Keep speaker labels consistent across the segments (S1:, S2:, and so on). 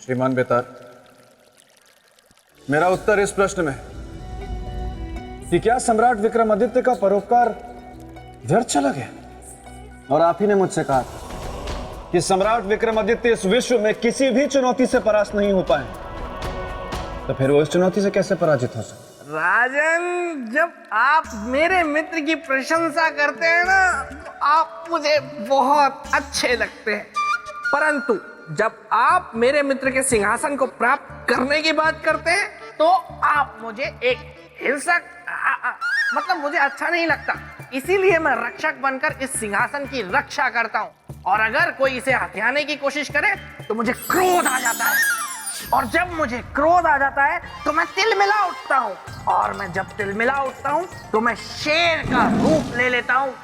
S1: श्रीमान बेताल, मेरा उत्तर इस प्रश्न में कि क्या सम्राट विक्रमादित्य का परोपकार व्यर्थ चला गया? और आप ही ने मुझसे कहा कि सम्राट विक्रमादित्य इस विश्व में किसी भी चुनौती से परास्त नहीं हो पाए, तो फिर वो इस चुनौती से कैसे पराजित हो सकते?
S2: राजन, जब आप मेरे मित्र की प्रशंसा करते हैं ना, तो आप मुझे बहुत अच्छे लगते हैं, परंतु जब आप मेरे मित्र के सिंहासन को प्राप्त करने की बात करते हैं तो आप मुझे एक हिंसक मतलब मुझे अच्छा नहीं लगता। इसीलिए मैं रक्षक बनकर इस सिंहासन की रक्षा करता हूँ, और अगर कोई इसे हथियाने की कोशिश करे तो मुझे क्रोध आ जाता है, और जब मुझे क्रोध आ जाता है तो मैं तिलमिला उठता हूँ, और मैं जब तिलमिला उठता हूँ तो मैं शेर का रूप ले लेता हूँ।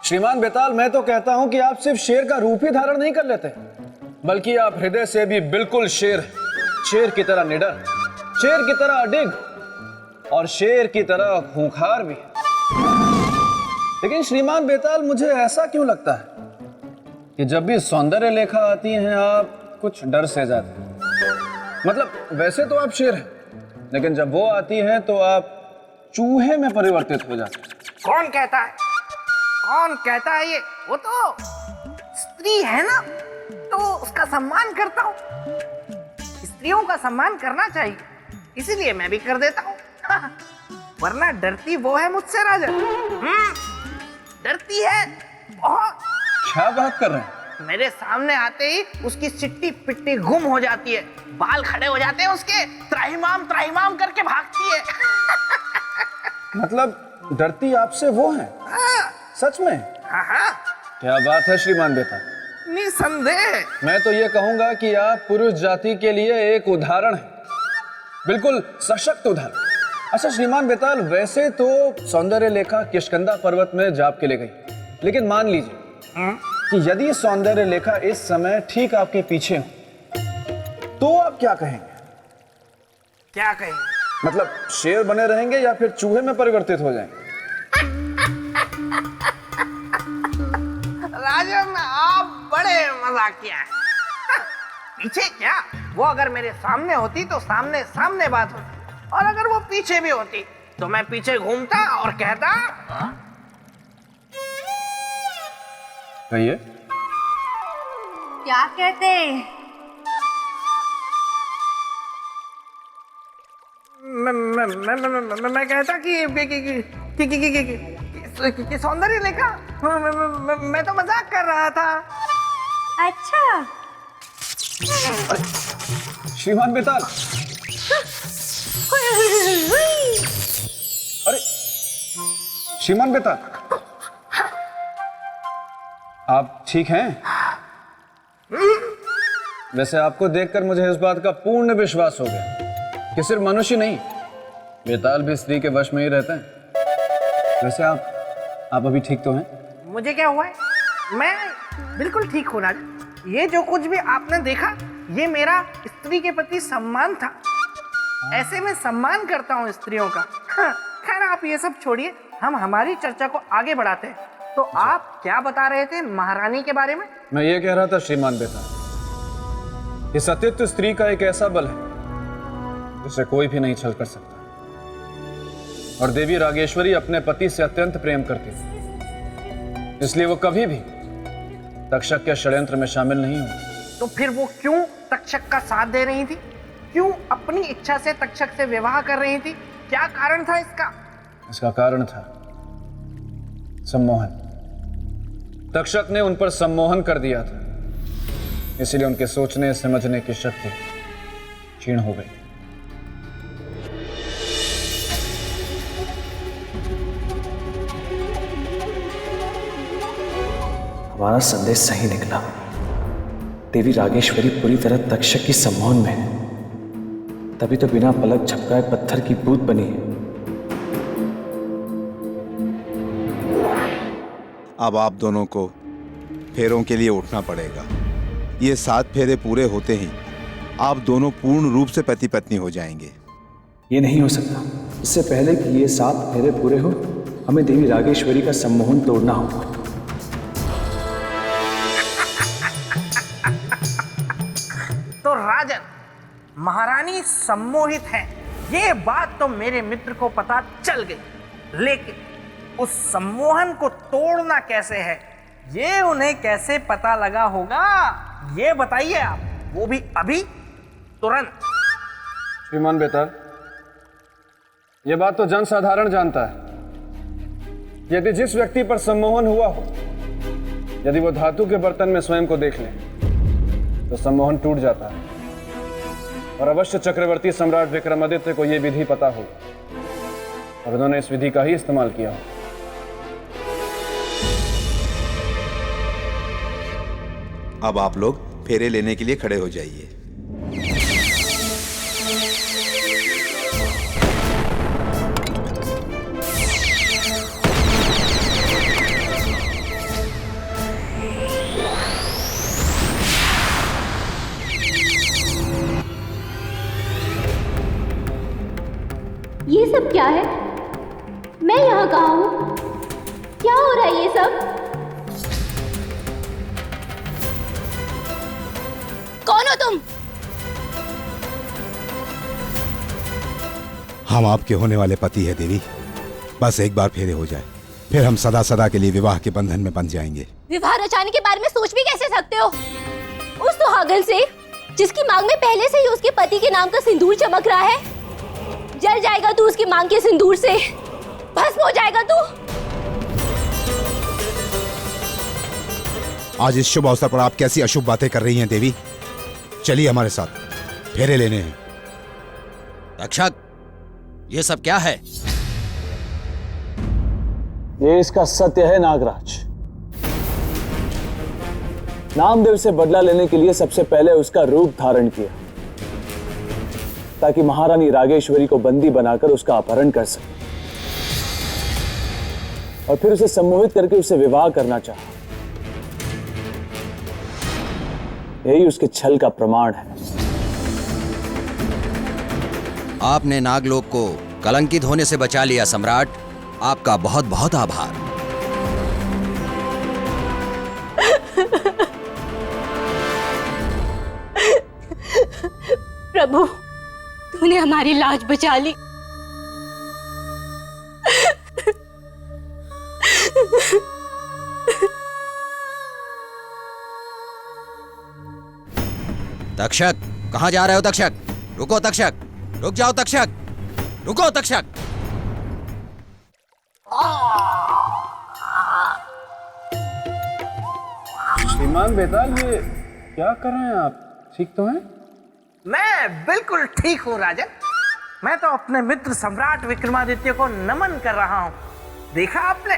S1: श्रीमान बेताल, मैं तो कहता हूं कि आप सिर्फ शेर का रूप ही धारण नहीं कर लेते, बल्कि आप हृदय से भी बिल्कुल शेर की तरह निडर, शेर की तरह अडिग और शेर की तरह खूंखार भी। लेकिन श्रीमान बेताल, मुझे ऐसा क्यों लगता है कि जब भी सौंदर्य लेखा आती हैं आप कुछ डर से जाते हैं? मतलब वैसे तो आप शेर हैं, लेकिन जब वो आती हैं तो आप चूहे में परिवर्तित हो जाते हैं।
S2: कौन कहता है? कौन कहता है ये? वो तो स्त्री है ना, तो उसका सम्मान करता हूँ। स्त्रियों का सम्मान करना चाहिए, इसीलिए मैं भी कर देता हूँ। वरना डरती वो है मुझसे राजन। डरती है बहुत।
S1: क्या बात कर रहे हैं?
S2: मेरे सामने आते ही उसकी सिट्टी पिट्टी गुम हो जाती है, बाल खड़े हो जाते हैं उसके, त्राहिमाम करके भागती है।
S1: मतलब डरती आपसे वो है? सच में?
S2: हाँ।
S1: क्या बात है श्रीमान बेताल,
S2: निसंदेह।
S1: मैं तो ये कहूंगा कि आप पुरुष जाति के लिए एक उदाहरण है, बिल्कुल सशक्त उदाहरण। अच्छा श्रीमान बेताल, वैसे तो सौंदर्य लेखा किष्किंधा पर्वत में जाप के ले गई, लेकिन मान लीजिए कि यदि सौंदर्य लेखा इस समय ठीक आपके पीछे हो, तो आप क्या कहेंगे?
S2: क्या कहेंगे?
S1: मतलब शेर बने रहेंगे या फिर चूहे में परिवर्तित हो जाएंगे?
S2: राजन, आप बड़े मजाकिया हैं। पीछे क्या, वो अगर मेरे सामने होती तो सामने सामने बात होती, और अगर वो पीछे भी होती तो मैं पीछे घूमता और कहता।
S1: कहिए।
S3: क्या कहते?
S2: मैं कहता कि सौंदर्य लेखा, मैं तो मजाक कर रहा था।
S3: अच्छा।
S1: श्रीमान बेताल, अरे श्रीमान बेताल, आप ठीक हैं? वैसे आपको देखकर मुझे इस बात का पूर्ण विश्वास हो गया कि सिर्फ मनुष्य नहीं, बेताल भी स्त्री के वश में ही रहते हैं। वैसे आप अभी ठीक तो हैं?
S2: मुझे क्या हुआ है? मैं बिल्कुल ठीक हूँ राजन। ये जो कुछ भी आपने देखा, ये मेरा स्त्री के प्रति सम्मान था। ऐसे में सम्मान करता हूँ स्त्रियों का। खैर आप ये सब छोड़िए, हम हमारी चर्चा को आगे बढ़ाते हैं। तो आप क्या बता रहे थे महारानी के बारे में?
S1: मैं ये कह रहा था श्रीमान बेताल, कि सतीत्व स्त्री का एक ऐसा बल है जिसे कोई भी नहीं छल कर सकता, और देवी रागेश्वरी अपने पति से अत्यंत प्रेम करती थी, इसलिए वो कभी भी तक्षक के षड्यंत्र में शामिल नहीं हुई।
S2: तो फिर वो क्यों तक्षक का साथ दे रही थी? क्यों अपनी इच्छा से तक्षक से विवाह कर रही थी? क्या कारण था इसका?
S1: इसका कारण था सम्मोहन। तक्षक ने उन पर सम्मोहन कर दिया था, इसलिए उनके सोचने समझने की शक्ति क्षीण हो गई।
S4: हमारा संदेश सही निकला। देवी रागेश्वरी पूरी तरह तक्षक की सम्मोहन में है, तभी तो बिना पलक झपकाए पत्थर की बूंद बनी है।
S5: अब आप दोनों को फेरों के लिए उठना पड़ेगा। ये 7 फेरे पूरे होते ही आप दोनों पूर्ण रूप से पति पत्नी हो जाएंगे।
S4: ये नहीं हो सकता। इससे पहले कि ये 7 फेरे पूरे हो, हमें देवी रागेश्वरी का सम्मोहन तोड़ना होगा।
S2: तो राजन, महारानी सम्मोहित हैं, ये बात तो मेरे मित्र को पता चल गई, लेकिन उस सम्मोहन को तोड़ना कैसे है, ये उन्हें कैसे पता लगा होगा, ये बताइए आप, वो भी अभी, तुरंत।
S1: श्रीमान बेताल, यह बात तो जन साधारण जानता है। यदि जिस व्यक्ति पर सम्मोहन हुआ हो, यदि वो धातु के बर्तन में स्वयं को देख ले, तो सम्मोहन टूट जाता है। और अवश्य चक्रवर्ती सम्राट विक्रमादित्य को यह विधि पता हो और उन्होंने इस विधि का ही इस्तेमाल किया हो।
S5: अब आप लोग फेरे लेने के लिए खड़े हो जाइए।
S3: ये सब क्या है? मैं यहाँ कहाँ हूँ? क्या हो रहा है ये सब? कौन हो तुम?
S5: हम आपके होने वाले पति है देवी। बस एक बार फेरे हो जाए, फिर हम सदा सदा के लिए विवाह के बंधन में बंध जाएंगे।
S3: विवाह रचाने के बारे में सोच भी कैसे सकते हो? उस सुहागन से जिसकी मांग में पहले से ही उसके पति के नाम का सिंदूर चमक रहा है, जल जाएगा तू उसकी मांग के सिंदूर से, भस्म हो जाएगा तू।
S5: आज इस शुभ अवसर पर आप कैसी अशुभ बातें कर रही हैं देवी? चलिए हमारे साथ, फेरे लेने हैं।
S6: तक्षक, ये सब क्या है?
S4: ये इसका सत्य है नागराज। नामदेव से बदला लेने के लिए सबसे पहले उसका रूप धारण किया, ताकि महारानी रागेश्वरी को बंदी बनाकर उसका अपहरण कर सके और फिर उसे सम्मोहित करके उससे विवाह करना चाहा। यही उसके छल का प्रमाण है।
S6: आपने नागलोक को कलंकित होने से बचा लिया सम्राट, आपका बहुत बहुत आभार।
S3: प्रभु, तूने हमारी लाज बचा ली।
S6: तक्षक, कहां जा रहे हो तक्षक? रुको तक्षक, रुक जाओ तक्षक, रुको तक्षक।
S1: श्रीमान बेताल, ये क्या कर रहे हैं आप? ठीक तो हैं?
S2: मैं बिल्कुल ठीक हूँ राजन। मैं तो अपने मित्र सम्राट विक्रमादित्य को नमन कर रहा हूँ। देखा आपने,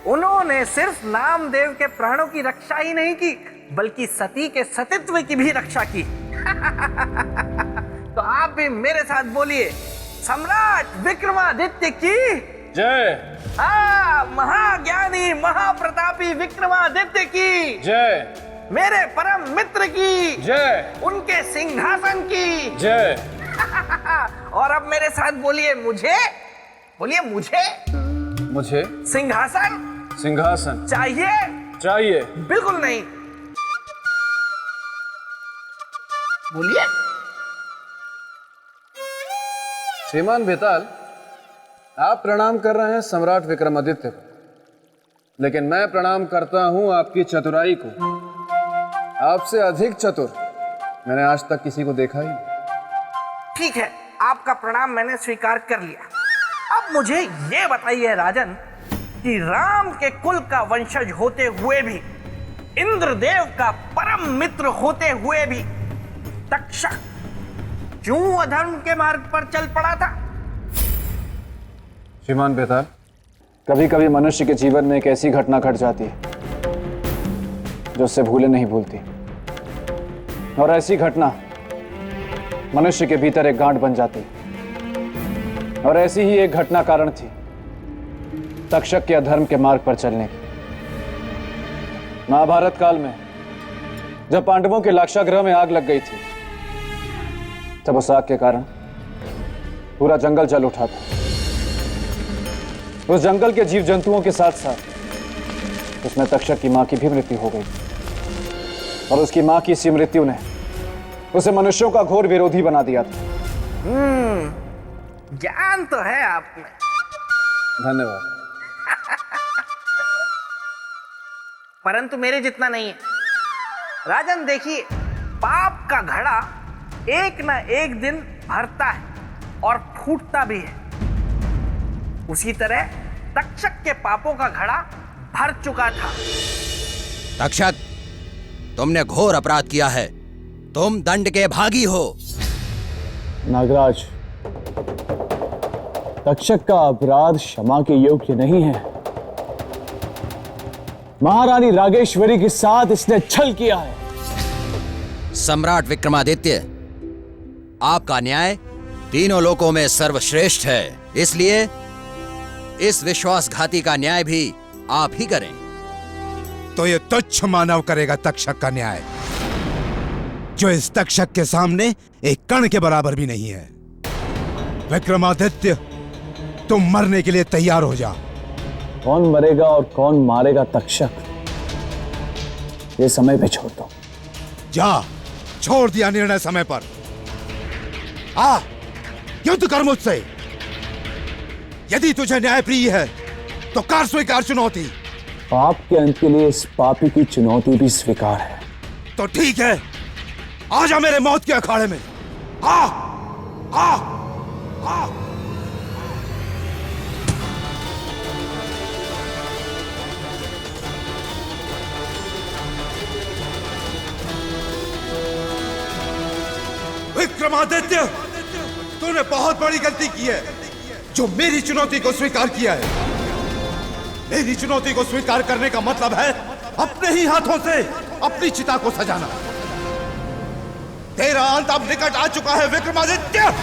S2: उन्होंने सिर्फ नामदेव के प्राणों की रक्षा ही नहीं की, बल्कि सती के सतीत्व की भी रक्षा की। तो आप भी मेरे साथ बोलिए, सम्राट विक्रमादित्य की
S1: जय।
S2: महाज्ञानी महाप्रतापी विक्रमादित्य की
S1: जय।
S2: मेरे परम मित्र की
S1: जय।
S2: उनके सिंहासन की
S1: जय।
S2: और अब मेरे साथ बोलिए, मुझे
S1: मुझे
S2: सिंहासन
S1: सिंहासन
S2: चाहिए?
S1: चाहिए।
S2: बिल्कुल नहीं। बोलिए।
S1: श्रीमान बेताल, आप प्रणाम कर रहे हैं सम्राट विक्रमादित्य को, लेकिन मैं प्रणाम करता हूं आपकी चतुराई को। आपसे अधिक चतुर मैंने आज तक किसी को देखा ही नहीं।
S2: ठीक है, आपका प्रणाम मैंने स्वीकार कर लिया। अब मुझे ये बताइए राजन, कि राम के कुल का वंशज होते हुए भी, इंद्रदेव का परम मित्र होते हुए भी, तक्षक क्यों अधर्म के मार्ग पर चल पड़ा था?
S1: श्रीमान बेताल, कभी कभी मनुष्य के जीवन में एक ऐसी घटना घट जाती है जो उससे भूले नहीं भूलती, और ऐसी घटना मनुष्य के भीतर एक गांठ बन जाती है। और ऐसी ही एक घटना कारण थी तक्षक के अधर्म के मार्ग पर चलने की। महाभारत काल में जब पांडवों के लाक्षागृह में आग लग गई थी, तब उस आग के कारण पूरा जंगल जल उठा था। उस जंगल के जीव जंतुओं के साथ साथ उसमें तक्षक की मां की भी मृत्यु हो गई, और उसकी मां की इसी मृत्यु ने उसे मनुष्यों का घोर विरोधी बना दिया था।
S2: ज्ञान तो है आप में।
S1: धन्यवाद।
S2: परंतु मेरे जितना नहीं है। राजन देखिए, पाप का घड़ा एक न एक दिन भरता है और फूटता भी है। उसी तरह तक्षक के पापों का घड़ा भर चुका था।
S6: तक्षक, तुमने घोर अपराध किया है। तुम दंड के भागी हो।
S4: नागराज, तक्षक का अपराध क्षमा के योग्य नहीं है। महारानी रागेश्वरी के साथ इसने छल किया है।
S6: सम्राट विक्रमादित्य, आपका न्याय तीनों लोकों में सर्वश्रेष्ठ है, इसलिए इस विश्वासघाती का न्याय भी आप ही करें।
S5: तो ये तुच्छ मानव करेगा तक्षक का न्याय, जो इस तक्षक के सामने एक कण के बराबर भी नहीं है। विक्रमादित्य, तुम मरने के लिए तैयार हो जा।
S4: कौन मरेगा और कौन मारेगा तक्षक, ये समय पे छोड़ दो।
S5: जा, छोड़ दिया निर्णय समय पर। आ, युद्ध कर मुझसे। यदि तुझे न्याय प्रिय है तो कर स्वीकार चुनौती।
S4: पाप के अंत के लिए इस पापी की चुनौती भी स्वीकार है।
S5: तो ठीक है, आजा मेरे मौत के अखाड़े में। आ, आ, आ। विक्रमादित्य, तूने बहुत बड़ी गलती की है जो मेरी चुनौती को स्वीकार किया है। मेरी चुनौती को स्वीकार करने का मतलब है अपने ही हाथों से अपनी चिता को सजाना। तेरा अंत अब निकट आ चुका है विक्रमादित्य।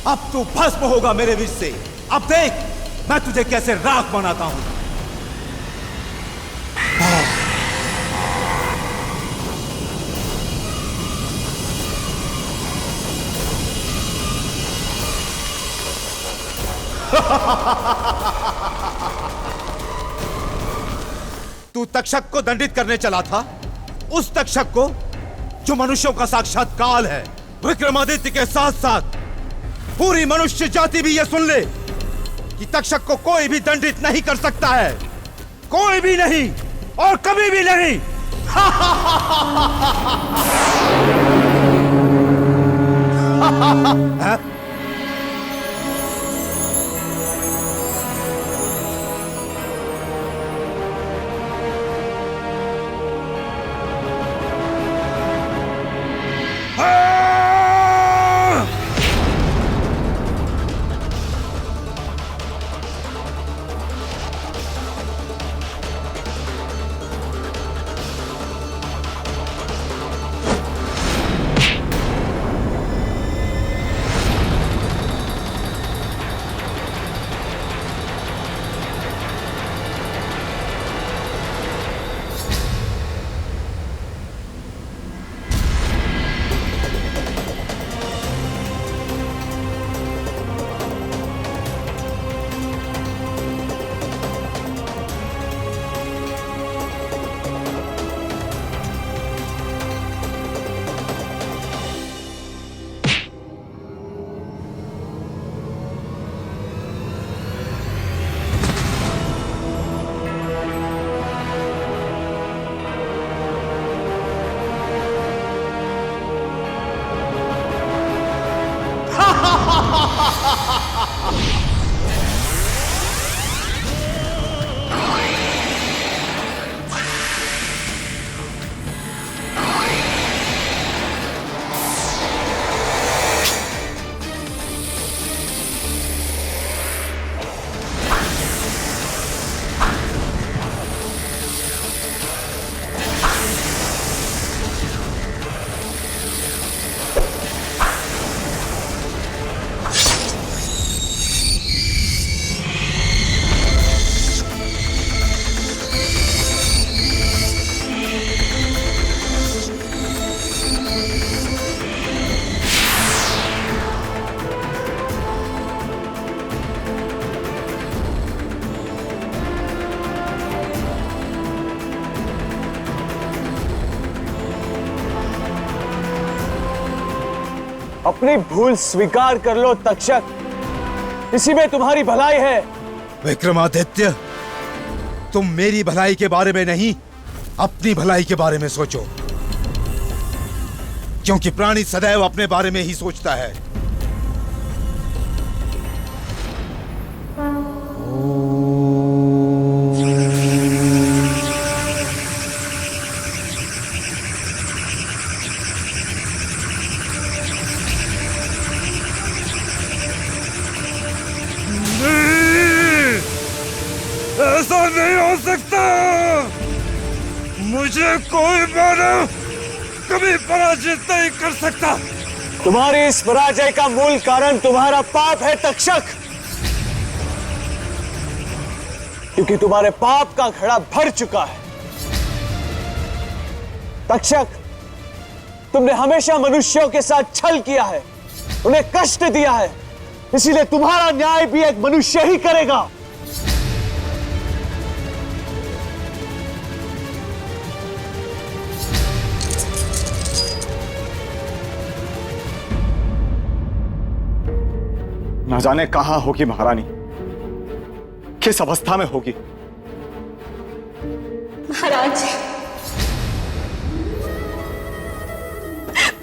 S5: अब तू भस्म होगा मेरे विष से। अब देख मैं तुझे कैसे राख बनाता हूं। तू तक्षक को दंडित करने चला था, उस तक्षक को जो मनुष्यों का साक्षात काल है। विक्रमादित्य के साथ साथ पूरी मनुष्य जाति भी यह सुन ले कि तक्षक को कोई भी दंडित नहीं कर सकता है, कोई भी नहीं और कभी भी नहीं।
S4: अपनी भूल स्वीकार कर लो तक्षक, इसी में तुम्हारी भलाई है।
S5: विक्रमादित्य, तुम मेरी भलाई के बारे में नहीं, अपनी भलाई के बारे में सोचो, क्योंकि प्राणी सदैव अपने बारे में ही सोचता है। ऐसा नहीं हो सकता। मुझे कोई मानव कभी पराजित नहीं कर सकता।
S4: तुम्हारी इस पराजय का मूल कारण तुम्हारा पाप है तक्षक, क्योंकि तुम्हारे पाप का घड़ा भर चुका है। तक्षक, तुमने हमेशा मनुष्यों के साथ छल किया है, उन्हें कष्ट दिया है, इसीलिए तुम्हारा न्याय भी एक मनुष्य ही करेगा।
S7: न जाने कहां होगी महारानी, किस अवस्था में होगी।
S3: महाराज,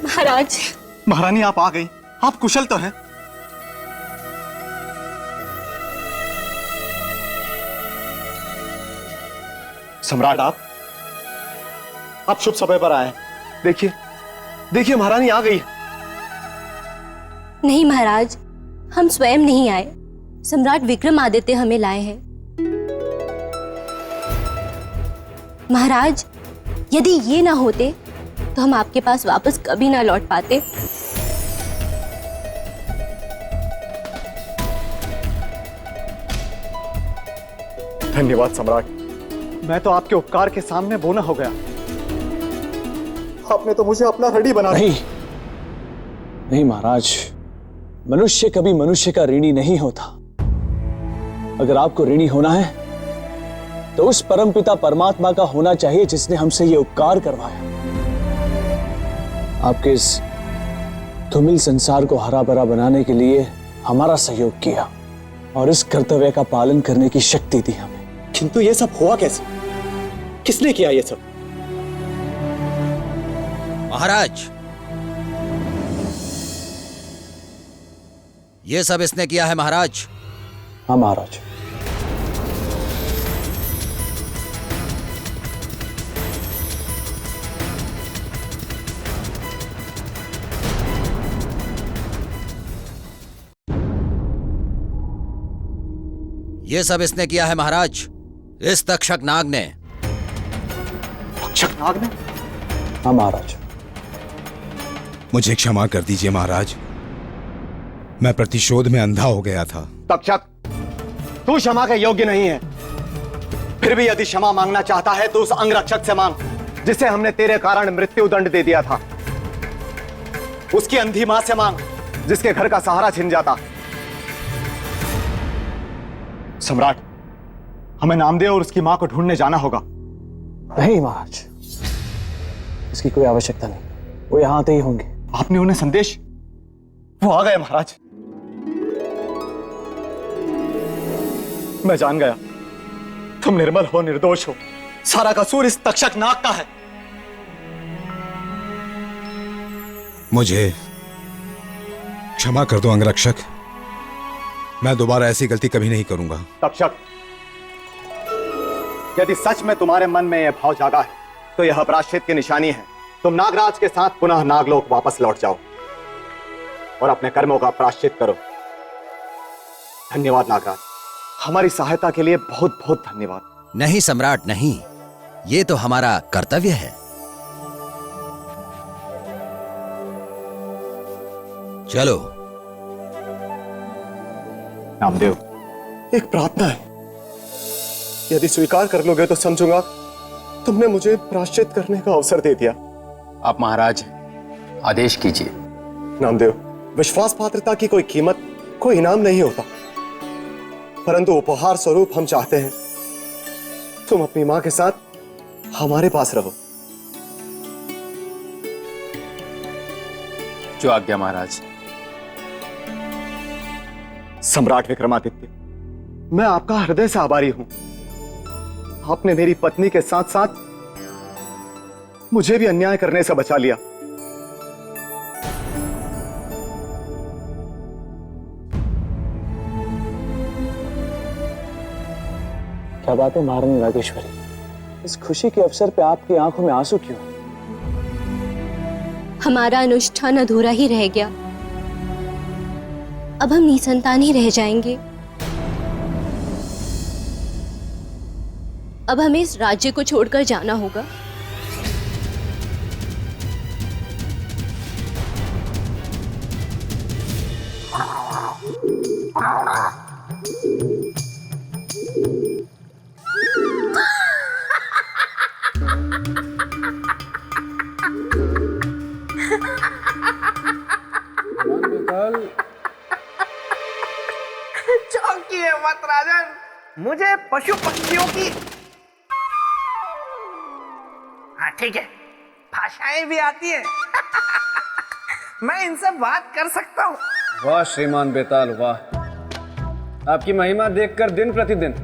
S3: महाराज।
S7: महारानी आप आ गई, आप कुशल तो हैं? सम्राट, आप शुभ समय पर आए। देखिए देखिए महारानी आ गई।
S3: नहीं महाराज, हम स्वयं नहीं आए, सम्राट विक्रमादित्य हमें लाए हैं। महाराज, यदि ये ना होते तो हम आपके पास वापस कभी ना लौट पाते।
S7: धन्यवाद सम्राट, मैं तो आपके उपकार के सामने बोना हो गया। आपने तो मुझे अपना ऋणी बना दिया।
S4: नहीं महाराज, मनुष्य कभी मनुष्य का ऋणी नहीं होता। अगर आपको ऋणी होना है तो उस परमपिता परमात्मा का होना चाहिए जिसने हमसे ये उपकार करवाया, आपके इस धूमिल संसार को हरा भरा बनाने के लिए हमारा सहयोग किया और इस कर्तव्य का पालन करने की शक्ति दी हमें।
S7: किंतु ये सब हुआ कैसे? किसने किया ये सब?
S6: महाराज, ये सब इसने किया है महाराज।
S4: हाँ महाराज।
S6: ये सब इसने किया है महाराज, इस तक्षक नाग ने।
S7: तक्षक नाग ने?
S4: हाँ महाराज।
S5: मुझे क्षमा कर दीजिए महाराज, मैं प्रतिशोध में अंधा हो गया था।
S7: तक्षक, तू क्षमा के योग्य नहीं है। फिर भी यदि क्षमा मांगना चाहता है तो उस अंगरक्षक से मांग जिसे हमने तेरे कारण मृत्यु दंड दे दिया था। उसकी अंधी मां से मांग जिसके घर का सहारा छिन जाता। सम्राट, हमें नामदेव और उसकी मां को ढूंढने जाना होगा।
S4: नहीं महाराज, इसकी कोई आवश्यकता नहीं, वो यहां आते ही होंगे।
S7: आपने उन्हें संदेश? वो आ गए महाराज। मैं जान गया, तुम निर्मल हो, निर्दोष हो। सारा कसूर इस तक्षक नाग का है।
S5: मुझे क्षमा कर दो अंगरक्षक, मैं दोबारा ऐसी गलती कभी नहीं करूंगा।
S7: तक्षक, यदि सच में तुम्हारे मन में यह भाव जागा है तो यह प्रायश्चित की निशानी है। तुम नागराज के साथ पुनः नागलोक वापस लौट जाओ और अपने कर्मों का प्रायश्चित करो। धन्यवाद नागराज, हमारी सहायता के लिए बहुत बहुत धन्यवाद।
S6: नहीं सम्राट नहीं, ये तो हमारा कर्तव्य है। चलो।
S7: नामदेव, एक प्रार्थना है, यदि स्वीकार कर लोगे तो समझूंगा तुमने मुझे प्रायश्चित करने का अवसर दे दिया।
S8: आप महाराज आदेश कीजिए।
S7: नामदेव, विश्वास पात्रता की कोई कीमत, कोई इनाम नहीं होता, परंतु उपहार स्वरूप हम चाहते हैं तुम अपनी मां के साथ हमारे पास रहो।
S8: जो आज्ञा महाराज।
S7: सम्राट विक्रमादित्य, मैं आपका हृदय से आभारी हूं। आपने मेरी पत्नी के साथ साथ मुझे भी अन्याय करने से बचा लिया।
S4: क्या बात है महारानी रागेश्वरी, इस खुशी के अवसर पे आपकी आंखों में आंसू क्यों?
S3: हमारा अनुष्ठान अधूरा ही रह गया। अब हम निसंतान ही रह जाएंगे। अब हमें इस राज्य को छोड़कर जाना होगा।
S2: चौंकिए मत राजन, मुझे पशु पक्षियों की, हाँ ठीक है, भाषाएं भी आती है। मैं इनसे बात कर सकता हूँ।
S1: वाह श्रीमान बेताल वाह, आपकी महिमा देखकर दिन प्रतिदिन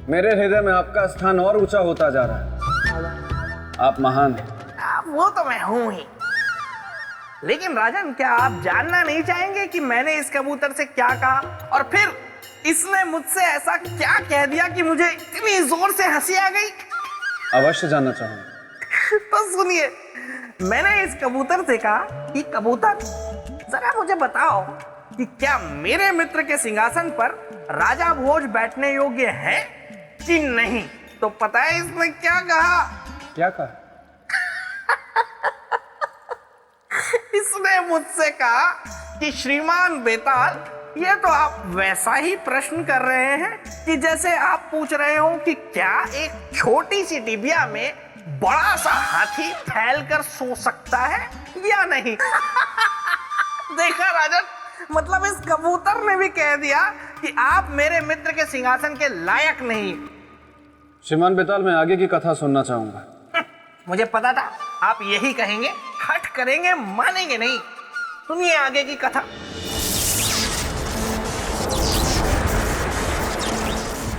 S1: मेरे हृदय में आपका स्थान और ऊंचा होता जा रहा है। आप महान हैं।
S2: वो तो मैं हूं ही, लेकिन राजन क्या आप जानना नहीं चाहेंगे कि मैंने इस कबूतर से क्या कहा और फिर इसने मुझसे ऐसा क्या कह दिया कि मुझे इतनी जोर से हंसी आ गई?
S1: अवश्य जानना चाहूंगा।
S2: तो सुनिए, मैंने इस कबूतर से कहा कि कबूतर जरा मुझे बताओ कि क्या मेरे मित्र के सिंहासन पर राजा भोज बैठने योग्य है कि नहीं? तो पता है इसने क्या कहा?
S1: क्या कहा?
S2: इसने मुझसे कहा कि श्रीमान बेताल, ये तो आप वैसा ही प्रश्न कर रहे हैं कि जैसे आप पूछ रहे हो कि क्या एक छोटी सी डिबिया में बड़ा सा हाथी फैलकर सो सकता है या नहीं। देखा राजन, मतलब इस कबूतर ने भी कह दिया कि आप मेरे मित्र के सिंहासन के लायक नहीं।
S1: श्रीमान बेताल, मैं आगे की कथा सुनना चाहूंगा।
S2: मुझे पता था आप यही कहेंगे, हट करेंगे, मानेंगे नहीं। सुनिए आगे की कथा।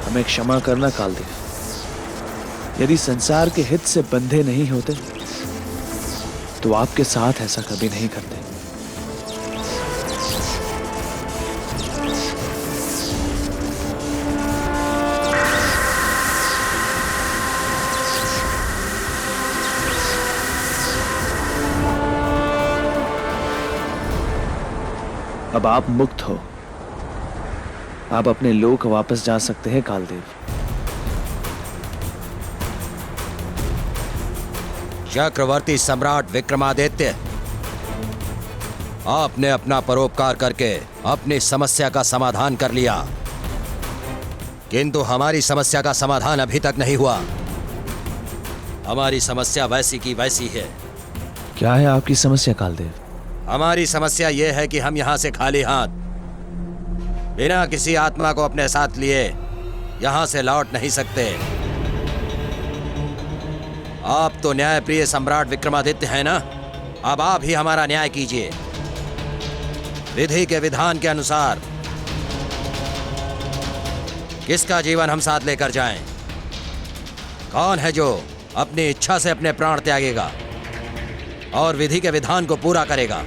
S9: हमें क्षमा करना कालदेव, यदि संसार के हित से बंधे नहीं होते तो आपके साथ ऐसा कभी नहीं करते। अब आप मुक्त हो, आप अपने लोक वापस जा सकते हैं कालदेव।
S6: चक्रवर्ती सम्राट विक्रमादित्य, आपने अपना परोपकार करके अपनी समस्या का समाधान कर लिया, किंतु हमारी समस्या का समाधान अभी तक नहीं हुआ। हमारी समस्या वैसी की वैसी है।
S9: क्या है आपकी समस्या कालदेव?
S6: हमारी समस्या यह है कि हम यहां से खाली हाथ, बिना किसी आत्मा को अपने साथ लिए यहां से लौट नहीं सकते। आप तो न्यायप्रिय सम्राट विक्रमादित्य हैं ना? अब आप ही हमारा न्याय कीजिए। विधि के विधान के अनुसार किसका जीवन हम साथ लेकर जाएं? कौन है जो अपनी इच्छा से अपने प्राण त्यागेगा और विधि के विधान को पूरा करेगा?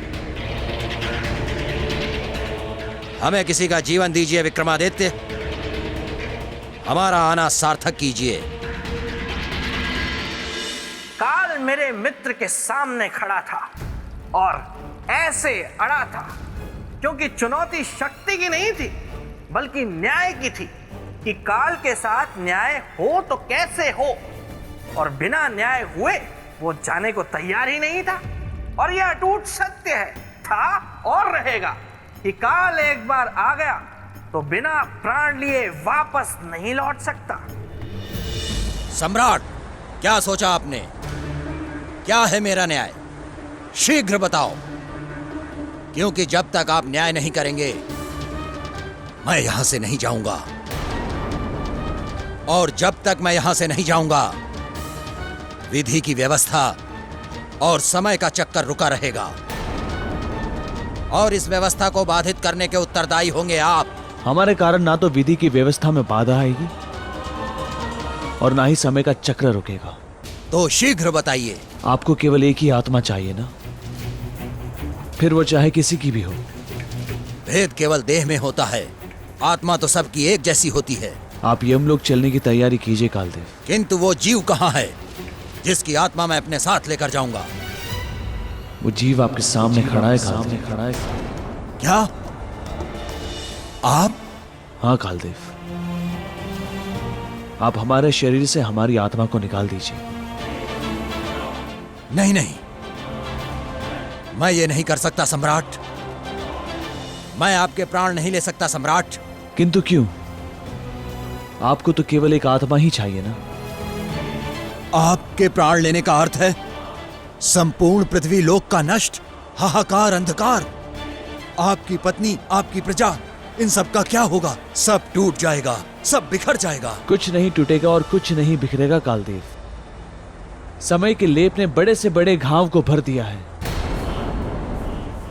S6: हमें किसी का जीवन दीजिए विक्रमादित्य, हमारा आना सार्थक कीजिए।
S2: काल मेरे मित्र के सामने खड़ा था और ऐसे अड़ा था क्योंकि चुनौती शक्ति की नहीं थी बल्कि न्याय की थी कि काल के साथ न्याय हो तो कैसे हो, और बिना न्याय हुए वो जाने को तैयार ही नहीं था। और यह अटूट सत्य है, था और रहेगा कि काल एक बार आ गया तो बिना प्राण लिए वापस नहीं लौट सकता।
S6: सम्राट, क्या सोचा आपने? क्या है मेरा न्याय? शीघ्र बताओ, क्योंकि जब तक आप न्याय नहीं करेंगे मैं यहां से नहीं जाऊंगा, और जब तक मैं यहां से नहीं जाऊंगा विधि की व्यवस्था और समय का चक्कर रुका रहेगा, और इस व्यवस्था को बाधित करने के उत्तरदायी होंगे आप।
S9: हमारे कारण ना तो विधि की व्यवस्था में बाधा आएगी और ना ही समय का चक्र रुकेगा।
S6: तो शीघ्र बताइए।
S9: आपको केवल एक ही आत्मा चाहिए ना, फिर वो चाहे किसी की भी हो।
S6: भेद केवल देह में होता है, आत्मा तो सबकी एक जैसी होती है।
S9: आप यमलोक चलने की तैयारी कीजिए कालदेव।
S6: किंतु वो जीव कहाँ है जिसकी आत्मा मैं अपने साथ लेकर जाऊंगा?
S9: वो जीव आपके सामने खड़ा है कालदेव।
S6: क्या आप?
S9: हाँ कालदेव, आप हमारे शरीर से हमारी आत्मा को निकाल दीजिए।
S6: नहीं नहीं, मैं ये नहीं कर सकता सम्राट। मैं आपके प्राण नहीं ले सकता सम्राट।
S9: किंतु क्यों? आपको तो केवल एक आत्मा ही चाहिए ना।
S6: आपके प्राण लेने का अर्थ है संपूर्ण पृथ्वी लोक का नष्ट, हाहाकार, अंधकार। आपकी पत्नी, आपकी प्रजा, इन सब का क्या होगा? सब टूट जाएगा, सब बिखर जाएगा।
S9: कुछ नहीं टूटेगा और कुछ नहीं बिखरेगा कालदेव। समय के लेप ने बड़े से बड़े घाव को भर दिया है।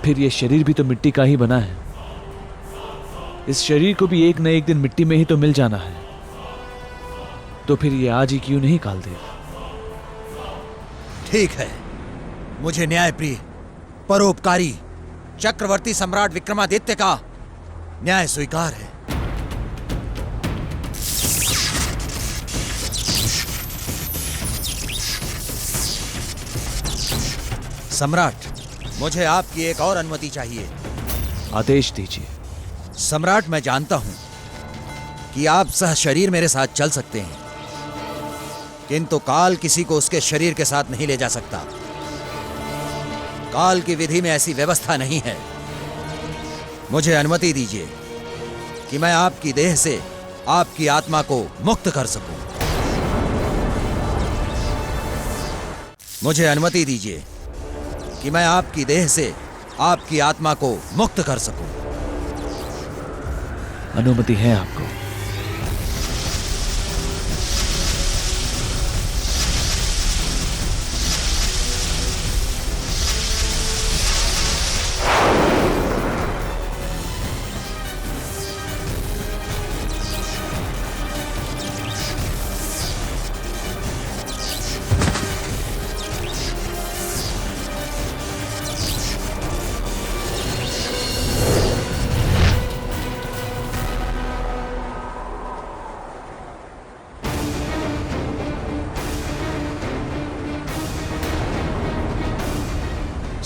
S9: फिर यह शरीर भी तो मिट्टी का ही बना है। इस शरीर को भी एक न एक दिन मिट्टी में ही तो मिल जाना है। तो फिर ये आज ही क्यों नहीं कालदेव?
S6: ठीक है, मुझे न्यायप्रिय, परोपकारी चक्रवर्ती सम्राट विक्रमादित्य का न्याय स्वीकार है। सम्राट, मुझे आपकी एक और अनुमति चाहिए।
S9: आदेश दीजिए।
S6: सम्राट, मैं जानता हूं कि आप सह शरीर मेरे साथ चल सकते हैं, किंतु काल किसी को उसके शरीर के साथ नहीं ले जा सकता। काल की विधि में ऐसी व्यवस्था नहीं है। मुझे अनुमति दीजिए कि मैं आपकी देह से आपकी आत्मा को मुक्त कर सकूं। मुझे अनुमति दीजिए कि मैं आपकी देह से आपकी आत्मा को मुक्त कर सकूं।
S9: अनुमति है आपको।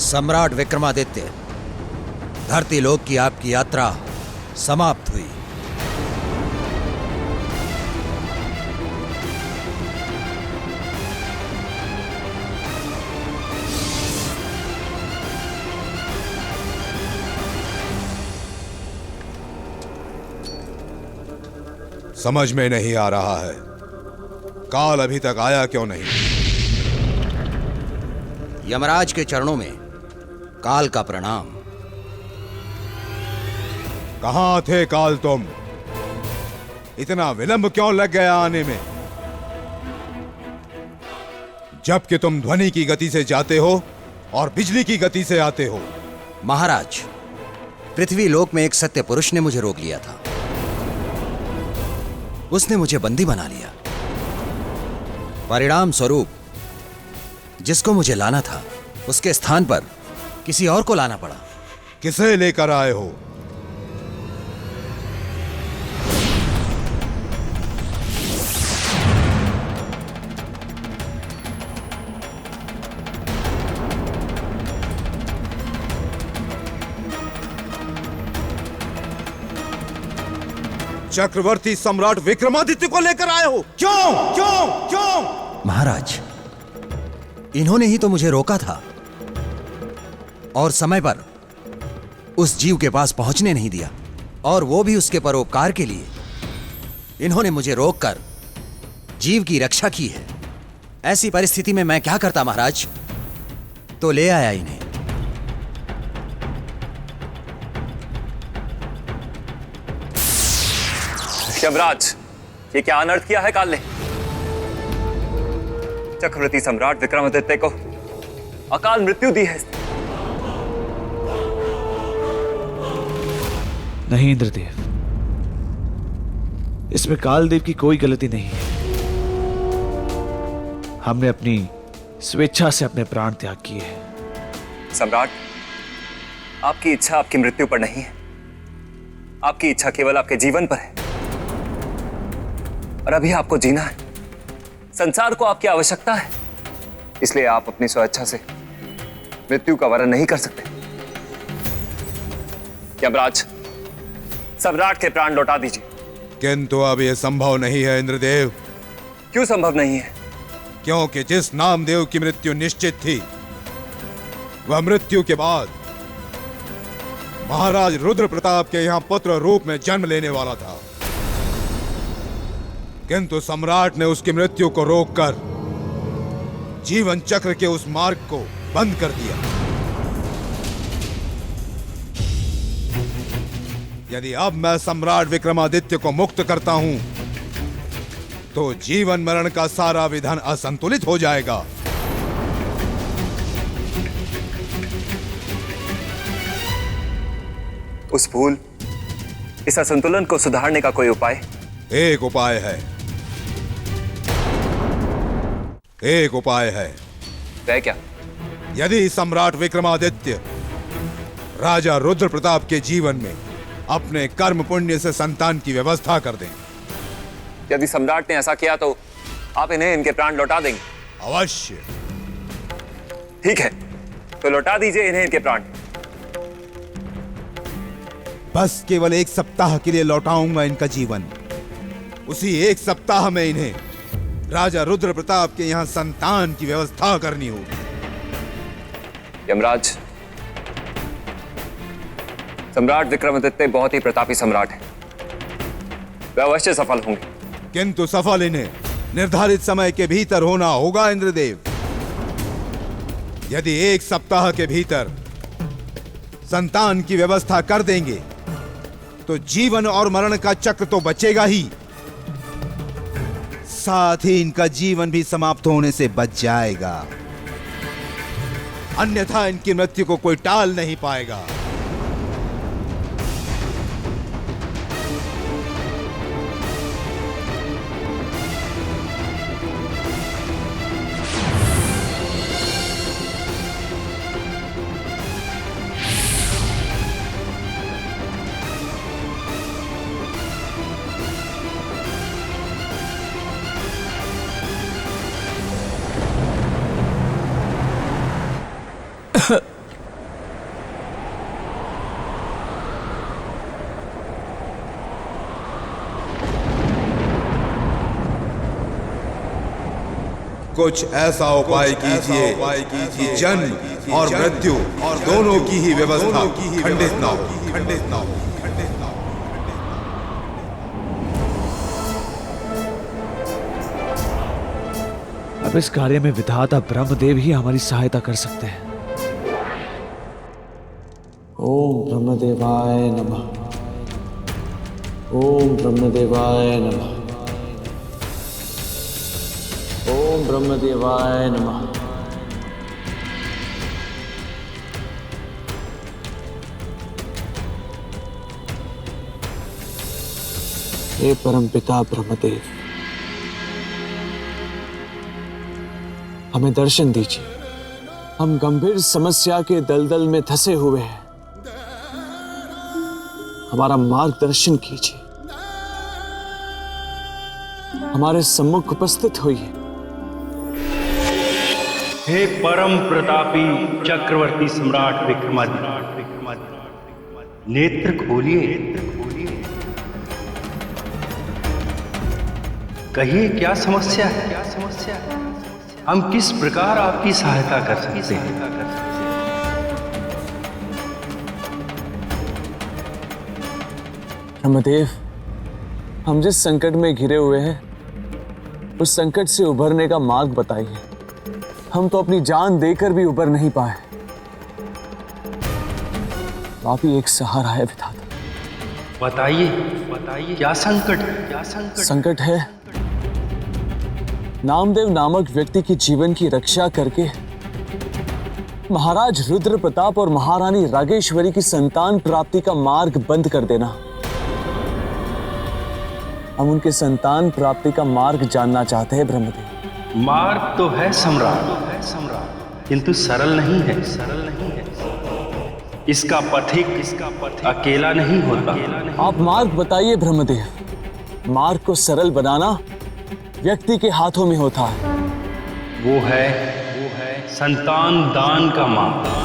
S6: सम्राट विक्रमादित्य, धरती लोक की आपकी यात्रा समाप्त हुई।
S5: समझ में नहीं आ रहा है, काल अभी तक आया क्यों नहीं?
S6: यमराज के चरणों में काल का प्रणाम।
S5: कहां थे काल तुम? इतना विलंब क्यों लग गया आने में? जबकि तुम ध्वनि की गति से जाते हो और बिजली की गति से आते हो।
S6: महाराज, पृथ्वी लोक में एक सत्य पुरुष ने मुझे रोक लिया था। उसने मुझे बंदी बना लिया। परिणाम स्वरूप जिसको मुझे लाना था उसके स्थान पर किसी और को लाना पड़ा।
S5: किसे लेकर आए हो? चक्रवर्ती सम्राट विक्रमादित्य को लेकर आए हो? क्यों क्यों क्यों?
S6: महाराज, इन्होंने ही तो मुझे रोका था और समय पर उस जीव के पास पहुंचने नहीं दिया, और वो भी उसके परोपकार के लिए। इन्होंने मुझे रोककर जीव की रक्षा की है। ऐसी परिस्थिति में मैं क्या करता महाराज? तो ले आया इन्हें।
S10: यमराज, ये क्या अनर्थ किया है काल ने? चक्रवर्ती सम्राट विक्रमादित्य को अकाल मृत्यु दी है।
S9: नहीं इंद्रदेव, इसमें कालदेव की कोई गलती नहीं है। हमने अपनी स्वेच्छा से अपने प्राण त्याग किए हैं।
S10: सम्राट, आपकी इच्छा आपकी मृत्यु पर नहीं है, आपकी इच्छा केवल आपके जीवन पर है। और अभी आपको जीना है, संसार को आपकी आवश्यकता है, इसलिए आप अपनी स्वेच्छा से मृत्यु का वरण नहीं कर सकते। यमराज, सम्राट के प्राण लौटा दीजिए।
S5: किंतु अब यह संभव नहीं है इंद्रदेव।
S10: क्यों संभव नहीं है?
S5: क्योंकि जिस नामदेव की मृत्यु निश्चित थी, वह मृत्यु के बाद महाराज रुद्र प्रताप के यहां पुत्र रूप में जन्म लेने वाला था। किंतु सम्राट ने उसकी मृत्यु को रोककर जीवन चक्र के उस मार्ग को बंद कर दिया। यदि अब मैं सम्राट विक्रमादित्य को मुक्त करता हूं, तो जीवन मरण का सारा विधान असंतुलित हो जाएगा।
S10: उस भूल, इस असंतुलन को सुधारने का कोई उपाय?
S5: एक उपाय है, एक उपाय है।
S10: वह क्या?
S5: यदि सम्राट विक्रमादित्य राजा रुद्र प्रताप के जीवन में अपने कर्म पुण्य से संतान की व्यवस्था कर दें।
S10: यदि सम्राट ने ऐसा किया तो आप इन्हें इनके प्राण लौटा देंगे?
S5: अवश्य।
S10: ठीक है, तो लौटा दीजिए इन्हें इनके प्राण।
S5: बस केवल एक सप्ताह के लिए लौटाऊंगा इनका जीवन। उसी एक सप्ताह में इन्हें राजा रुद्र प्रताप के यहां संतान की व्यवस्था करनी होगी।
S10: यमराज, सम्राट विक्रमादित्य बहुत ही प्रतापी सम्राट है, वे अवश्य सफल होंगे।
S5: किंतु सफल इन्हें निर्धारित समय के भीतर होना होगा इंद्रदेव। यदि एक सप्ताह के भीतर संतान की व्यवस्था कर देंगे, तो जीवन और मरण का चक्र तो बचेगा ही, साथ ही इनका जीवन भी समाप्त होने से बच जाएगा। अन्यथा इनकी मृत्यु को कोई टाल नहीं पाएगा। कुछ ऐसा उपाय कीजिए कि जन्म और मृत्यु दोनों की ही व्यवस्था खंडित ना हो।
S9: अब इस कार्य में विधाता ब्रह्मदेव ही हमारी सहायता कर सकते हैं।
S4: ओम ब्रह्मदेवाय नमः। ओम ब्रह्मदेवाय नमः। ओम ब्रह्मदेवाय नमः। हे परमपिता ब्रह्मदेव, हमें दर्शन दीजिए। हम गंभीर समस्या के दलदल में धंसे हुए हैं, हमारा मार्गदर्शन कीजिए। हमारे सम्मुख उपस्थित होइए।
S11: हे परम प्रतापी चक्रवर्ती सम्राट विक्रमादित्य, नेत्र खोलिए। कहिए क्या समस्या है? हम किस प्रकार आपकी सहायता कर सकते हैं?
S4: ब्रह्मदेव, हम जिस संकट में घिरे हुए हैं, उस संकट से उभरने का मार्ग बताइए। हम तो अपनी जान देकर भी उबर नहीं पाए। आप ही एक सहारा है विधाता।
S11: बताइए क्या संकट?
S4: संकट है नामदेव नामक व्यक्ति की जीवन की रक्षा करके महाराज रुद्र प्रताप और महारानी रागेश्वरी की संतान प्राप्ति का मार्ग बंद कर देना। हम उनके संतान प्राप्ति का मार्ग जानना चाहते हैं ब्रह्मदेव।
S11: मार्ग तो है सम्राट, किंतु सरल नहीं है। इसका पथिक अकेला नहीं होता।
S4: आप मार्ग बताइए ब्रह्मदेव। मार्ग को सरल बनाना व्यक्ति के हाथों में होता है।
S11: वो है संतान दान का मार्ग।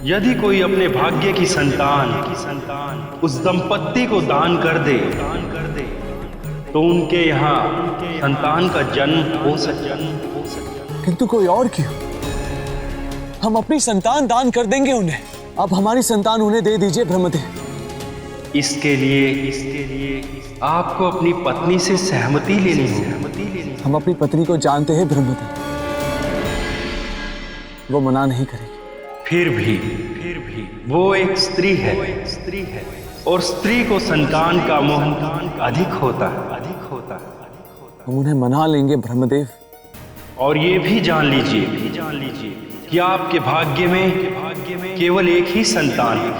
S11: यदि कोई अपने भाग्य की संतान उस दंपत्ति को दान कर दे तो उनके यहाँ संतान का जन्म हो सकता।
S4: किंतु कोई और क्यों? हम अपनी संतान दान कर देंगे उन्हें। अब हमारी संतान उन्हें दे दीजिए ब्रह्मदेव।
S11: इसके लिए आपको अपनी पत्नी से सहमति लेनी होगी।
S4: हम अपनी पत्नी को जानते हैं ब्रह्मदेव, वो मना नहीं करेगी।
S11: फिर भी वो एक स्त्री है और स्त्री को संतान का मोह अधिक होता है।
S4: हम उन्हें मना लेंगे ब्रह्मदेव।
S11: और ये भी जान लीजिए कि आपके भाग्य में केवल एक ही संतान है।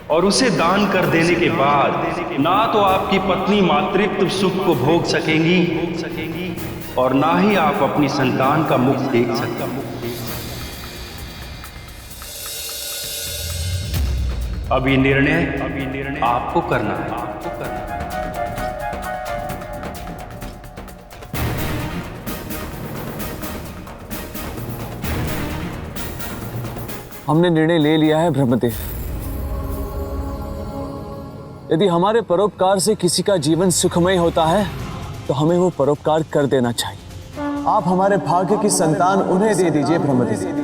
S11: और उसे दान कर देने के बाद ना तो आपकी पत्नी मातृत्व सुख को भोग सकेंगी और ना ही आप अपनी संतान का मुख देख सकते। अभी निर्णय आपको करना है।
S4: हमने निर्णय ले लिया है ब्रह्मदेव। यदि हमारे परोपकार से किसी का जीवन सुखमय होता है तो हमें वो परोपकार कर देना चाहिए। आप हमारे भाग्य की संतान उन्हें दे दीजिए ब्रह्मदेव।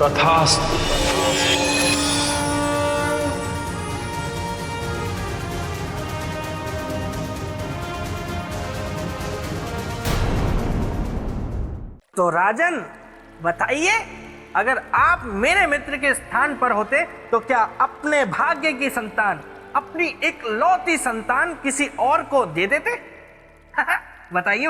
S11: तथास्तु।
S2: तो राजन बताइए, अगर आप मेरे मित्र के स्थान पर होते तो क्या अपने भाग्य की संतान, अपनी इकलौती संतान किसी और को दे देते? बताइए,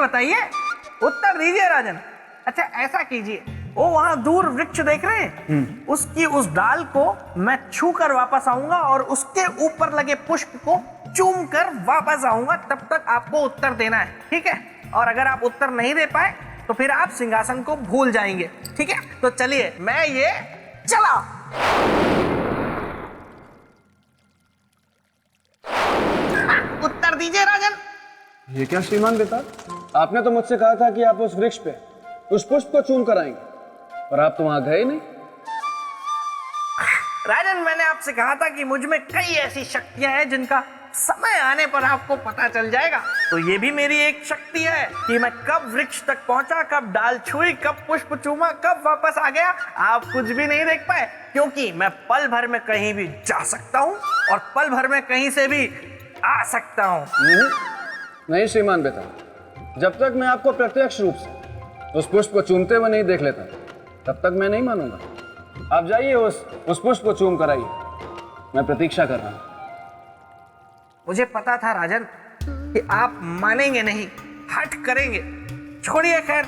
S2: उत्तर दीजिए राजन। अच्छा ऐसा कीजिए, वो वहां दूर वृक्ष देख रहे हैं, उसकी उस डाल को मैं छू कर वापस आऊंगा और उसके ऊपर लगे पुष्प को चूम कर वापस आऊंगा। तब तक आपको उत्तर देना है, ठीक है? और अगर आप उत्तर नहीं दे पाए तो फिर आप सिंहासन को भूल जाएंगे, ठीक है? तो चलिए मैं ये चला। उत्तर दीजिए राजन।
S1: ये क्या श्रीमान बेताल, आपने तो मुझसे कहा था कि आप उस वृक्ष पे उस पुष्प को चूम कर आएंगे, और आप तो वहां गए नहीं।
S2: राजन मैंने आपसे कहा था कि मुझ में कई ऐसी शक्तियां हैं जिनका समय आने पर आपको पता चल जाएगा। तो ये भी मेरी एक शक्ति है कि मैं कब वृक्ष तक पहुंचा, कब डाल छुई, कब पुष्प चूमा, कब वापस आ गया, आप कुछ भी नहीं देख पाए, क्योंकि मैं पल भर में कहीं भी जा सकता हूं और पल भर में कहीं से भी आ सकता हूं।
S1: नहीं श्रीमान बेताल, जब तक मैं आपको प्रत्यक्ष रूप से उस पुष्प को चूमते हुए नहीं देख लेता तब तक मैं नहीं मानूंगा। आप जाइए उस पुष्प को चूम कर आइए, मैं प्रतीक्षा कर रहा हूं।
S2: मुझे पता था राजन कि आप मानेंगे नहीं, हट करेंगे। छोड़िए, खैर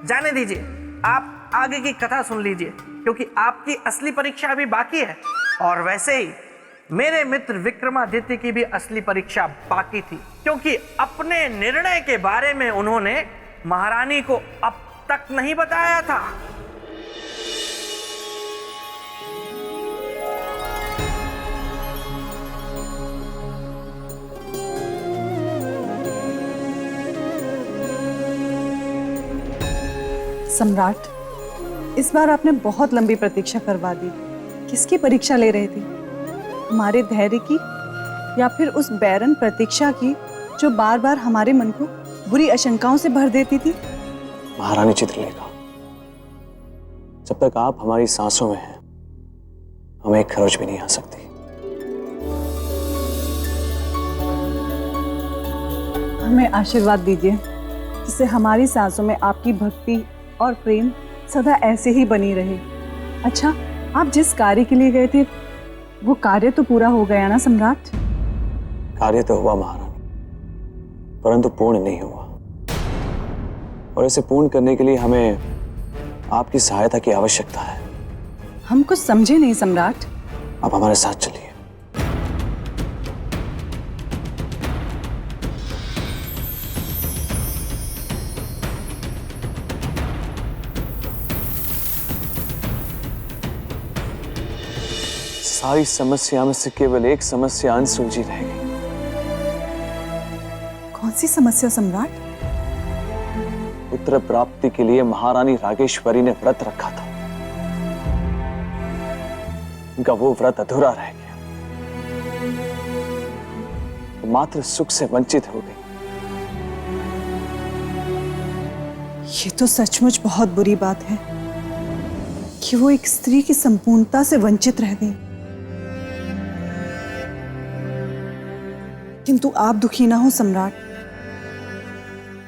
S2: जाने दीजिए। आप आगे की कथा सुन लीजिए, क्योंकि आपकी असली परीक्षा अभी बाकी है। और वैसे ही मेरे मित्र विक्रमादित्य की भी असली परीक्षा बाकी थी, क्योंकि अपने निर्णय के बारे में उन्होंने महारानी को अब तक नहीं बताया था।
S12: सम्राट, इस बार आपने बहुत लंबी प्रतीक्षा करवा दी। किसकी परीक्षा ले रहे थे? हमारे धैर्य की या फिर उस बैरन प्रतीक्षा की जो बार बार हमारे मन को बुरी आशंकाओं से भर देती थी?
S4: महारानी चित्रलेखा, जब तक आप हमारी सांसों में हैं, हमें एक खरोच भी नहीं आ सकती।
S12: हमें आशीर्वाद दीजिए जिससे हमारी सांसों में आपकी भक्ति और प्रेम सदा ऐसे ही बनी रहे। अच्छा, आप जिस कार्य के लिए गए थे वो कार्य तो पूरा हो गया ना सम्राट?
S4: कार्य तो हुआ महारानी, परंतु पूर्ण नहीं हुआ, और इसे पूर्ण करने के लिए हमें आपकी सहायता की आवश्यकता है।
S12: हम कुछ समझे नहीं सम्राट।
S4: आप हमारे साथ चलिए। सारी समस्या में से केवल एक समस्या अनसुलझी रह गई।
S12: कौन सी समस्या सम्राट?
S4: पुत्र प्राप्ति के लिए महारानी रागेश्वरी ने व्रत रखा था, उनका वो व्रत अधूरा रह गया, तो मात्र सुख से वंचित हो गई।
S12: ये तो सचमुच बहुत बुरी बात है कि वो एक स्त्री की संपूर्णता से वंचित रह गई। किंतु आप दुखी ना हो सम्राट,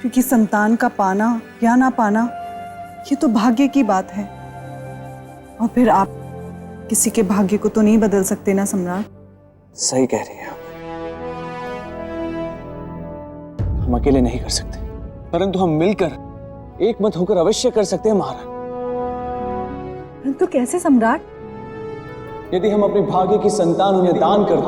S12: क्योंकि संतान का पाना या ना पाना ये तो भाग्य की बात है, और फिर आप किसी के भाग्य को तो नहीं बदल सकते ना सम्राट।
S4: सही कह रही हैं आप। हम अकेले नहीं कर सकते, परंतु हम मिलकर एकमत होकर अवश्य कर सकते हैं महाराज।
S12: परंतु कैसे सम्राट?
S4: यदि हम अपने भाग्य की संतान उन्हें दान कर दें,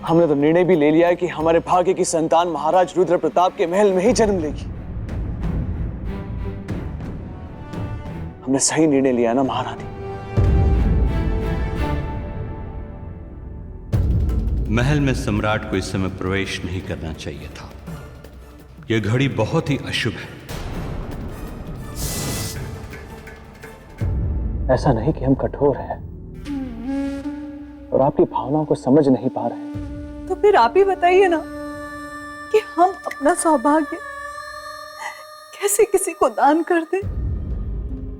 S4: हमने तो निर्णय भी ले लिया है कि हमारे भाग्य की संतान महाराज रुद्र प्रताप के महल में ही जन्म लेगी। हमने सही निर्णय लिया ना महारानी?
S11: महल में सम्राट को इस समय प्रवेश नहीं करना चाहिए था। यह घड़ी बहुत ही अशुभ है।
S4: ऐसा नहीं कि हम कठोर हैं और आपकी भावनाओं को समझ नहीं पा रहे।
S12: तो फिर आप ही बताइए ना कि हम अपना सौभाग्य कैसे किसी को दान कर दें?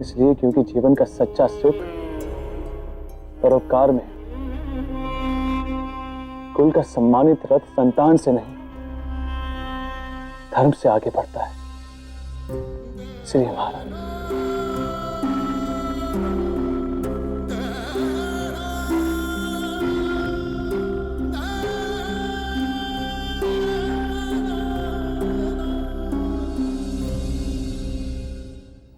S4: इसलिए क्योंकि जीवन का सच्चा सुख परोपकार में, कुल का सम्मानित रथ संतान से नहीं धर्म से आगे बढ़ता है। इसलिए महाराज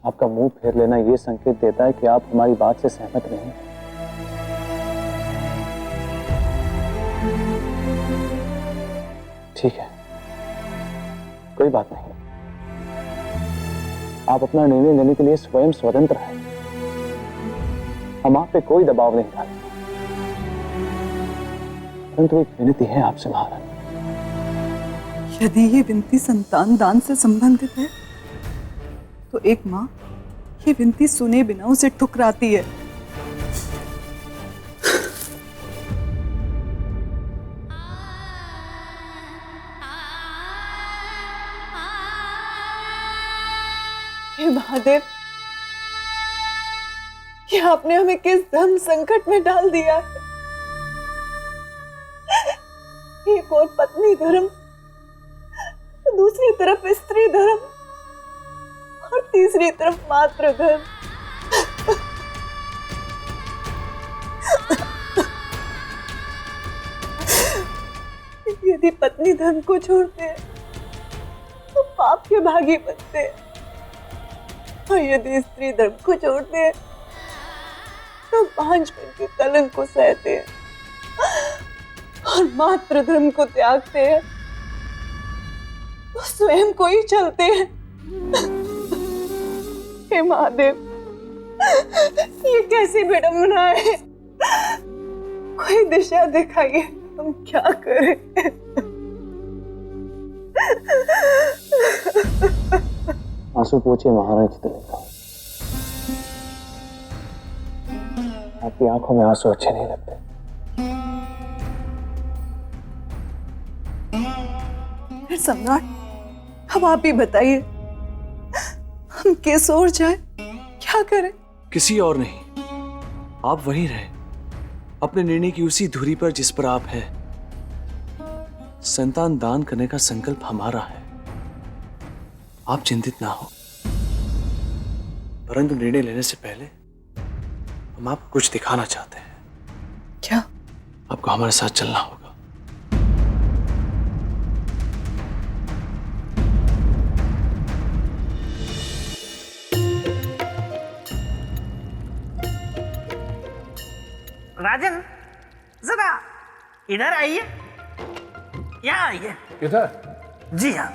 S4: आपका मुंह फेर लेना यह संकेत देता है कि आप हमारी बात से सहमत नहीं हैं। ठीक है, कोई बात नहीं। आप अपना निर्णय लेने के लिए स्वयं स्वतंत्र हैं। हम आप पे कोई दबाव नहीं डालते, परंतु एक विनती है आपसे महारानी।
S12: यदि ये विनती संतान दान से संबंधित है तो एक माँ ये विनती सुने बिना उसे ठुकराती है। हे महादेव, ये आपने हमें किस धर्म संकट में डाल दिया है। एक और पत्नी धर्म, दूसरी तरफ स्त्री धर्म, और तीसरी तरफ मातृ धर्म। यदि पत्नी धर्म को छोड़ते हैं तो पाप के भागी बनते हैं, और यदि स्त्री धर्म को छोड़ते हैं तो बांझपन के कलंक को सहते हैं, और मातृ धर्म को त्यागते हैं तो स्वयं को ही चलते हैं। हे महादेव, ये कैसी विडंबना है? कोई दिशा दिखाइए, हम क्या करें?
S4: आंसू पोंछिए महाराज तिलका। आपकी आंखों में आंसू अच्छे नहीं लगते।
S12: फिर सम्राट, अब आप ही बताइए, हम किस ओर जाए, क्या करें?
S4: किसी और नहीं, आप वहीं रहे, अपने निर्णय की उसी धुरी पर जिस पर आप हैं। संतान दान करने का संकल्प हमारा है, आप चिंतित ना हो, परंतु निर्णय लेने से पहले हम आपको कुछ दिखाना चाहते हैं।
S12: क्या?
S4: आपको हमारे साथ चलना होगा।
S2: राजन, जरा इधर आइए, यहाँ आइए।
S1: इधर?
S2: जी हाँ।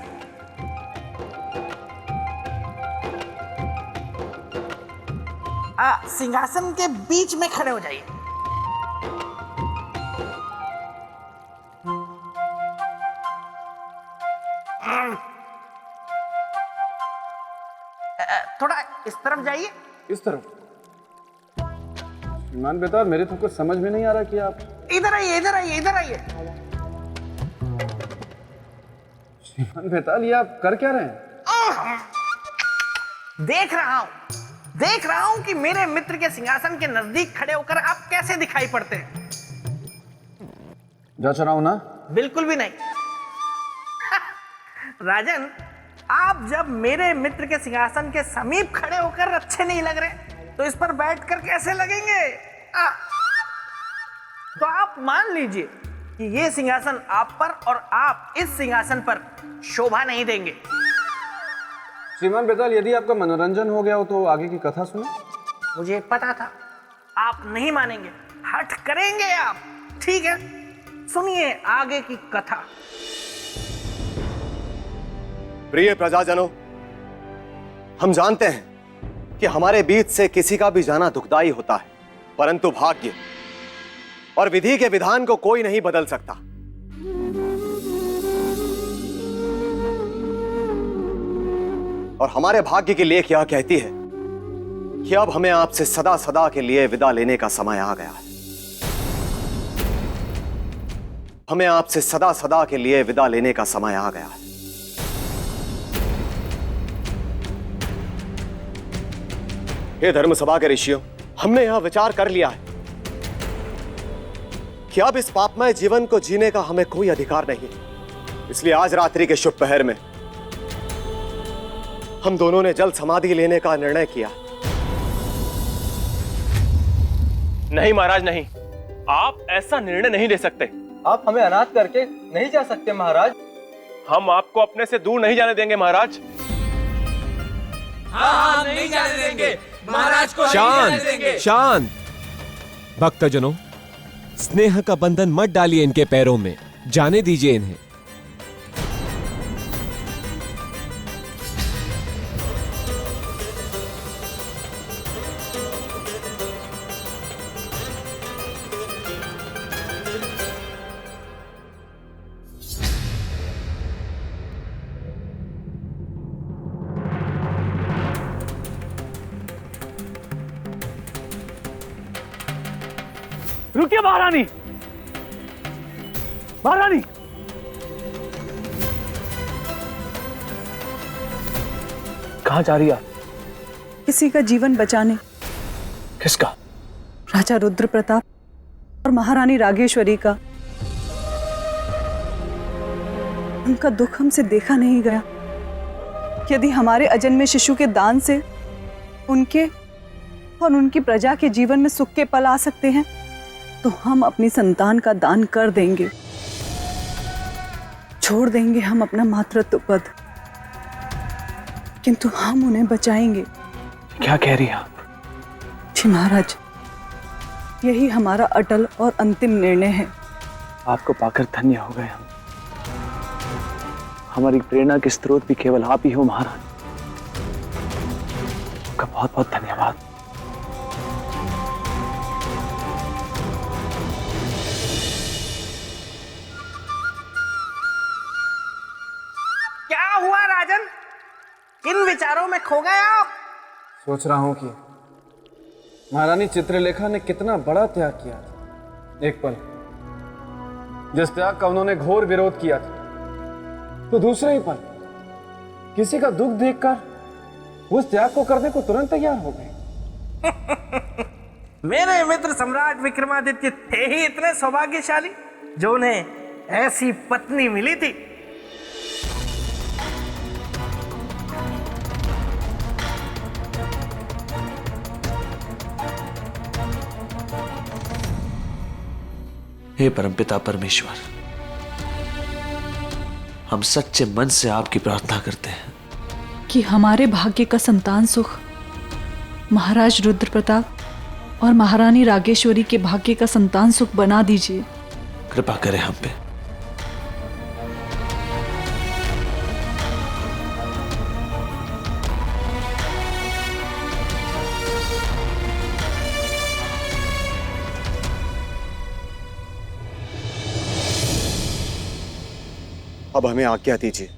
S2: सिंहासन के बीच में खड़े हो जाइए। थोड़ा इस तरफ जाइए।
S1: इस तरफ? श्रीमान बेताल, मेरे तो कुछ समझ में नहीं आ रहा कि आप...
S2: इधर आइए, इधर आइए, इधर आइए।
S1: श्रीमान बेताल, ये आप कर क्या रहे हैं?
S2: देख रहा हूं कि मेरे मित्र के सिंहासन के नजदीक खड़े होकर आप कैसे दिखाई पड़ते हैं।
S1: जच रहा हूं ना?
S2: बिल्कुल भी नहीं। राजन, आप जब मेरे मित्र के सिंहासन के समीप खड़े होकर अच्छे नहीं लग रहे, तो इस पर बैठकर कैसे लगेंगे? तो आप मान लीजिए कि ये सिंहासन आप पर और आप इस सिंहासन पर शोभा नहीं देंगे।
S1: श्रीमान बेताल, यदि आपका मनोरंजन हो गया हो तो आगे की कथा सुने।
S2: मुझे पता था आप नहीं मानेंगे, हठ करेंगे आप। ठीक है, सुनिए आगे की कथा।
S7: प्रिय प्रजाजनों, हम जानते हैं कि हमारे बीच से किसी का भी जाना दुखदाई होता है, परंतु भाग्य और विधि के विधान को कोई नहीं बदल सकता। और हमारे भाग्य की लेख यह कहती है कि अब हमें आपसे सदा सदा के लिए विदा लेने का समय आ गया है। हमें आपसे सदा सदा के लिए विदा लेने का समय आ गया है। हे धर्मसभा के ऋषियों, हमने यह विचार कर लिया है कि अब इस पापमय जीवन को जीने का हमें कोई अधिकार नहीं। इसलिए आज रात्रि के शुभ पहर में हम दोनों ने जल समाधि लेने का निर्णय किया।
S13: नहीं महाराज, नहीं, आप ऐसा निर्णय नहीं ले सकते।
S14: आप हमें अनाथ करके नहीं जा सकते महाराज।
S13: हम आपको अपने से दूर नहीं जाने देंगे महाराज।
S14: हाँ, नहीं जाने देंगे महाराज को। शांत
S15: शांत भक्तजनों, स्नेह का बंधन मत डालिए इनके पैरों में, जाने दीजिए इन्हें।
S14: रुकिए महारानी, महारानी।
S4: कहां जा रही है?
S12: किसी का जीवन बचाने।
S4: किसका?
S12: राजा रुद्र प्रताप और महारानी रागेश्वरी का। उनका दुख हमसे देखा नहीं गया। यदि हमारे अजन्मे शिशु के दान से उनके और उनकी प्रजा के जीवन में सुख के पल आ सकते हैं, तो हम अपनी संतान का दान कर देंगे। छोड़ देंगे हम अपना मातृत्व पद, किंतु हम उन्हें बचाएंगे।
S4: क्या कह रही हैं आप?
S12: जी महाराज, यही हमारा अटल और अंतिम निर्णय है।
S4: आपको पाकर धन्य हो गए हम। हमारी प्रेरणा के स्रोत भी केवल आप ही हो महाराज। आपका बहुत बहुत धन्यवाद।
S2: क्या हुआ राजन, किन विचारों में खो गए आप?
S1: सोच रहा हूं कि महारानी चित्रलेखा ने कितना बड़ा त्याग किया था। एक पल जिस त्याग का उन्होंने घोर विरोध किया था, तो दूसरे ही पल किसी का दुख देखकर उस त्याग को करने को तुरंत तैयार हो गए।
S2: मेरे मित्र सम्राट विक्रमादित्य थे ही इतने सौभाग्यशाली जो उन्हें ऐसी पत्नी मिली थी।
S9: हे परमपिता परमेश्वर, हम सच्चे मन से आपकी प्रार्थना करते हैं
S12: कि हमारे भाग्य का संतान सुख महाराज रुद्र प्रताप और महारानी रागेश्वरी के भाग्य का संतान सुख बना दीजिए।
S9: कृपा करें हम पे।
S7: अब हमें आज्ञा दीजिए।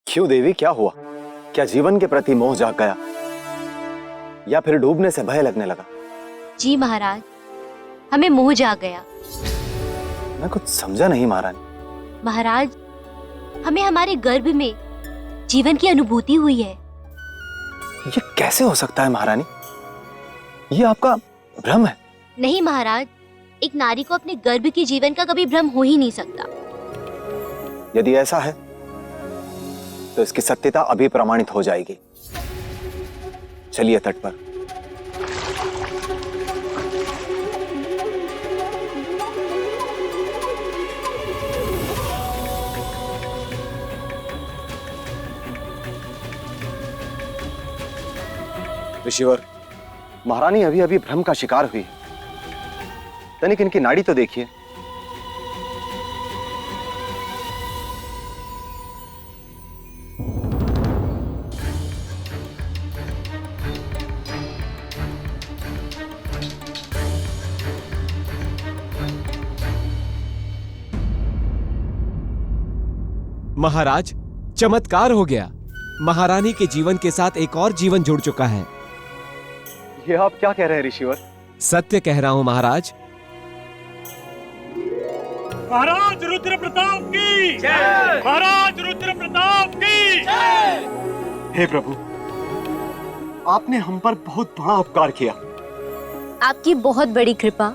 S7: क्यों देवी, क्या हुआ? क्या जीवन के प्रति मोह जाग गया या फिर डूबने से भय लगने लगा?
S3: जी महाराज, हमें मोह जाग गया।
S7: मैं कुछ समझा नहीं महारानी।
S3: महाराज, हमें हमारे गर्भ में जीवन की अनुभूति हुई है।
S7: ये कैसे हो सकता है महारानी? ये आपका भ्रम है।
S3: नहीं महाराज, एक नारी को अपने गर्भ के जीवन का कभी भ्रम हो ही नहीं सकता।
S7: यदि ऐसा है तो इसकी सत्यता अभी प्रमाणित हो जाएगी। चलिए तट पर। ऋषिवर, महारानी अभी अभी भ्रम का शिकार हुई है। तनिक इनकी नाड़ी तो देखिए।
S15: महाराज, चमत्कार हो गया। महारानी के जीवन के साथ एक और जीवन जुड़ चुका है।
S7: ये आप क्या कह रहे हैं ऋषिवर?
S15: सत्य कह रहा हूं महाराज।
S11: महाराज रुद्र प्रताप की जय। महाराज रुद्र प्रताप की जय।
S7: हे प्रभु, आपने हम पर बहुत बड़ा उपकार किया।
S3: आपकी बहुत बड़ी कृपा।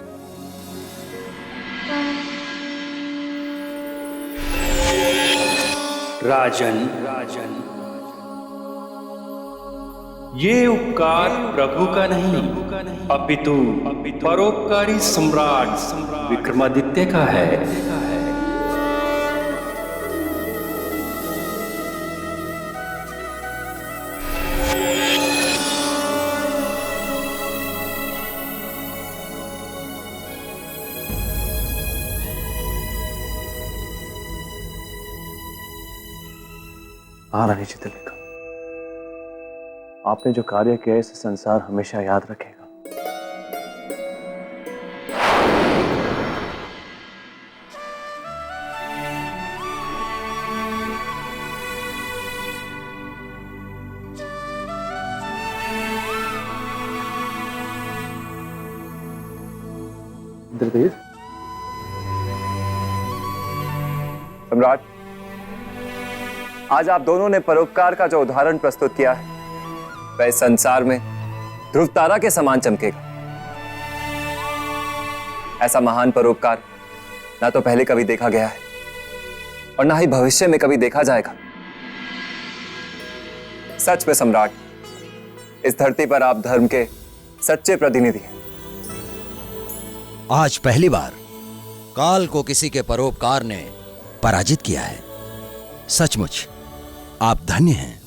S11: राजन, ये उपकार प्रभु का नहीं अपितु परोपकारी सम्राट विक्रमादित्य का है।
S4: हाँ रानी चित्रलेखा, आपने जो कार्य किया इसे संसार हमेशा याद रखेगा। इंद्रदेव,
S10: सम्राट, आज आप दोनों ने परोपकार का जो उदाहरण प्रस्तुत किया है वह इस संसार में ध्रुव तारा के समान चमकेगा। ऐसा महान परोपकार ना तो पहले कभी देखा गया है और ना ही भविष्य में कभी देखा जाएगा। सच में सम्राट, इस धरती पर आप धर्म के सच्चे प्रतिनिधि हैं।
S6: आज पहली बार काल को किसी के परोपकार ने पराजित किया है। सचमुच आप धन्य हैं।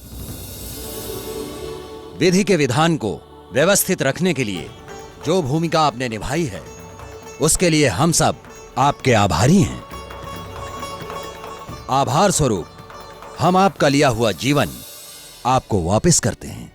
S6: विधि के विधान को व्यवस्थित रखने के लिए जो भूमिका आपने निभाई है, उसके लिए हम सब आपके आभारी हैं। आभार स्वरूप हम आपका लिया हुआ जीवन आपको वापस करते हैं।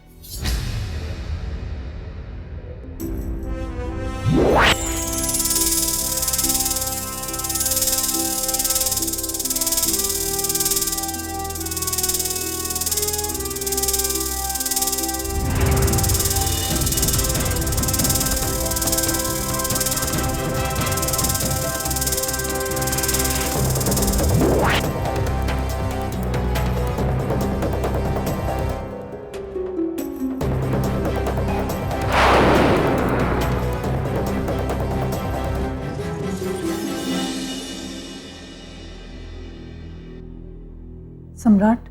S12: सम्राट,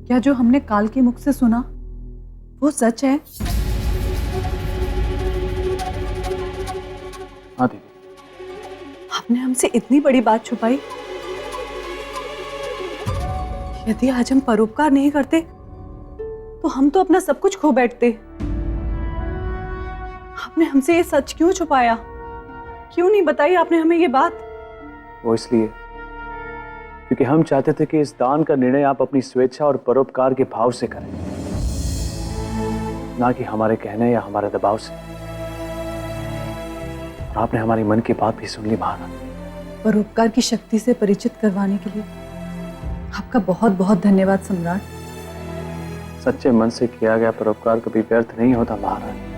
S12: क्या जो हमने काल के मुख से सुना वो सच है?
S4: हाँ दीदी।
S12: आपने हमसे इतनी बड़ी बात छुपाई। यदि आज हम परोपकार नहीं करते तो हम तो अपना सब कुछ खो बैठते। आपने हमसे ये सच क्यों छुपाया? क्यों नहीं बताई आपने हमें ये बात?
S4: वो इसलिए क्योंकि हम चाहते थे कि इस दान का निर्णय आप अपनी स्वेच्छा और परोपकार के भाव से करें, ना कि हमारे कहने या हमारे दबाव से। और आपने हमारी मन की बात भी सुन ली महाराज।
S12: परोपकार की शक्ति से परिचित करवाने के लिए आपका बहुत बहुत धन्यवाद सम्राट।
S4: सच्चे मन से किया गया परोपकार कभी व्यर्थ नहीं होता महाराज।